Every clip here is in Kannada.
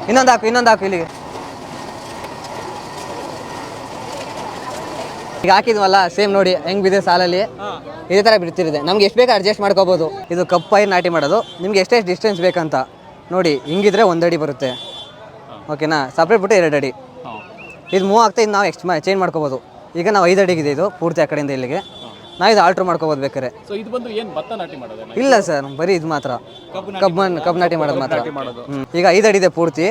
ಇನ್ನೊಂದು ಹಾಕು ಇಲ್ಲಿಗೆ. ಈಗ ಹಾಕಿದ್ವಲ್ಲ ಸೇಮ್ ನೋಡಿ ಹೆಂಗ್ ಬಿದ್ದೆ ಸಾಲಲ್ಲಿ ಇದೇ ಥರ ಬಿಡ್ತಿರುತ್ತೆ. ನಮ್ಗೆ ಎಷ್ಟು ಬೇಕು ಅಡ್ಜಸ್ಟ್ ಮಾಡ್ಕೋಬೋದು. ಇದು ಕಪ್ ಪೈರ್ ನಾಟಿ ಮಾಡೋದು. ನಿಮ್ಗೆ ಎಷ್ಟೆಷ್ಟು ಡಿಸ್ಟೆನ್ಸ್ ಬೇಕಂತ ನೋಡಿ. ಹಿಂಗಿದ್ರೆ 1 ಅಡಿ ಬರುತ್ತೆ, ಓಕೆನಾ. ಸಪ್ರೇಟ್ ಬಿಟ್ಟು 2 ಅಡಿ. ಇದು ಮೂವ್ ಆಗ್ತಾ ಇದು ನಾವು ಚೇಂಜ್ ಮಾಡ್ಕೋಬೋದು. ಈಗ ನಾವು 5 ಅಡಿಗಿದೆ ಇದು ಪೂರ್ತಿ ಆ ಕಡೆಯಿಂದ ಇಲ್ಲಿಗೆ. ನಾವು ಇದು ಆಲ್ಟ್ರ್ ಮಾಡ್ಕೋಬೋದು ಬೇಕಾರೆ. ಇಲ್ಲ ಸರ್, ಬರೀ ಇದು ಮಾತ್ರ ಕಬ್ಬು ನಾಟಿ ಮಾಡೋದು ಮಾತ್ರ. ಈಗ 5 ಅಡಿ ಇದೆ ಪೂರ್ತಿ.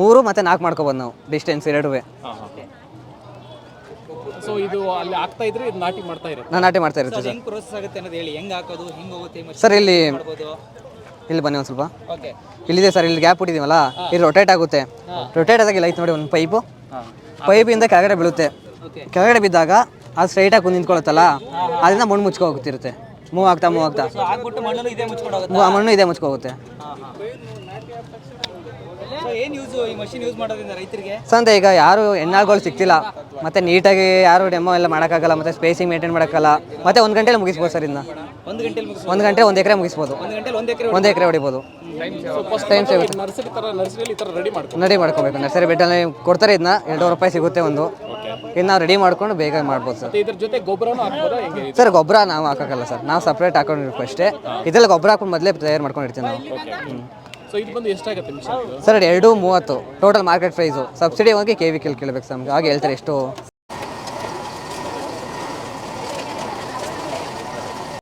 3 ಮತ್ತು 4 ಮಾಡ್ಕೋಬೋದು ನಾವು ಡಿಸ್ಟೆನ್ಸ್ ಎರಡುವೆ. ಸೊ ಇದು ಅಲ್ಲಿ ಆಗ್ತಾ ಇದ್ರೆ ಇದು ನಾಟಿ ಮಾಡ್ತಾ ಇರುತ್ತೆ. ನಾನು ನಾಟಿ ಮಾಡ್ತಾ ಇರುತ್ತೆ ಸರ್. ಹೆಂಗ್ ಪ್ರೋಸೆಸ್ ಆಗುತ್ತೆ ಅನ್ನೋದು ಹೇಳಿ. ಹೆಂಗ್ ಹಾಕೋದು, ಹೆಂಗ್ ಹೋಗುತ್ತೆ ಸರ್? ಇಲ್ಲಿ ಬನ್ನಿ ಒಂದು ಸ್ವಲ್ಪ. ಓಕೆ, ಇಲ್ಲಿದೆ ಸರ್, ಇಲ್ಲಿ ಗ್ಯಾಪ್ ಬಿಟ್ಟಿದ್ದೀವಲ್ಲ, ಇದು ರೊಟೇಟ್ ಆಗುತ್ತೆ. ರೊಟೇಟ್ ಆದಾಗ ಇಲ್ಲ ಐತೆ ನೋಡಿ, ಒಂದು ಪೈಪಿಂದ ಕೆಳಗಡೆ ಬೀಳುತ್ತೆ. ಕೆಳಗಡೆ ಬಿದ್ದಾಗ ಅದು ಸ್ಟ್ರೈಟಾಗಿ ನಿಂತ್ಕೊಳ್ಳುತ್ತಲ್ಲ, ಅದರಿಂದ ಮಣ್ಣು ಮುಚ್ಕೊ ಹೋಗ್ತಿರುತ್ತೆ. ಮೂವ್ ಆಗ್ತಾ ಆಗ್ಬಿಟ್ಟು ಮಣ್ಣು ಇದೇ ಮುಚ್ಕೊಂಡು ಮಣ್ಣು ಇದೆ ಮುಚ್ಕೋಗುತ್ತೆ. ಏನು ಯೂಸ್ ಈ ಮಷಿನ್ ಯೂಸ್ ಮಾಡೋದ್ರಿಂದ ರೈತರಿಗೆ? ಸಂತೆ ಈಗ ಯಾರು ಹೆಣ್ಣಾಳುಗಳು ಸಿಗ್ತಿಲ್ಲ, ಮತ್ತೆ ನೀಟಾಗಿ ಯಾರು ಡೆಮೋ ಎಲ್ಲ ಮಾಡೋಕ್ಕಾಗಲ್ಲ, ಮತ್ತೆ ಸ್ಪೇಸಿಂಗ್ ಮೇಂಟೈನ್ ಮಾಡೋಕ್ಕಲ್ಲ. ಮತ್ತೆ 1 ಗಂಟೆಲಿ ಮುಗಿಸ್ಬೋದು ಸರ್. ಇದನ್ನ 1 ಗಂಟೆಲಿ 1 ಗಂಟೆ 1 ಎಕರೆ ಮುಗಿಸ್ಬೋದು. 1 ಗಂಟೆಲಿ 1 ಎಕರೆ ಹೊಡಿಬೋದು. Time save. ರೆಡಿ ಮಾಡ್ಕೋಬೇಕು. ನರ್ಸರಿ ಬೆಡ್ಡಲ್ಲಿ ಕೊಡ್ತಾರೆ, ಇದನ್ನ 2 ರೂಪಾಯಿ ಸಿಗುತ್ತೆ ಒಂದು. ಇನ್ನು ನಾವು ರೆಡಿ ಮಾಡ್ಕೊಂಡು ಬೇಗ ಮಾಡ್ಬೋದು ಸರ್. ಇದ್ರ ಜೊತೆ ಗೊಬ್ಬರನೂ ಹಾಕ್ಬೋದಾ ಹೆಂಗೆ? ಸರ್ ಗೊಬ್ಬರ ನಾವು ಹಾಕೋಕ್ಕಲ್ಲ ಸರ್, ನಾವು ಸಪ್ರೇಟ್ ಹಾಕೊಂಡಿರ್ಬೇಕು ಅಷ್ಟೇ. ಇದೆಲ್ಲ ಗೊಬ್ಬರ ಹಾಕೊಂಡು ಮೊದಲೇ ತಯಾರು ಮಾಡ್ಕೊಂಡಿರ್ತೀವಿ ನಾವು. ಸೊ ಇದು ಬಂದು ಎಷ್ಟಾಗುತ್ತೆ mission? Sir 2.30 total market price. Subsidy ಹೋಗಿ KVK ಕೇಳಬೇಕು ಸರ್ ನಮ್ಗೆ, ಆಗ ಹೇಳ್ತಾರೆ ಎಷ್ಟು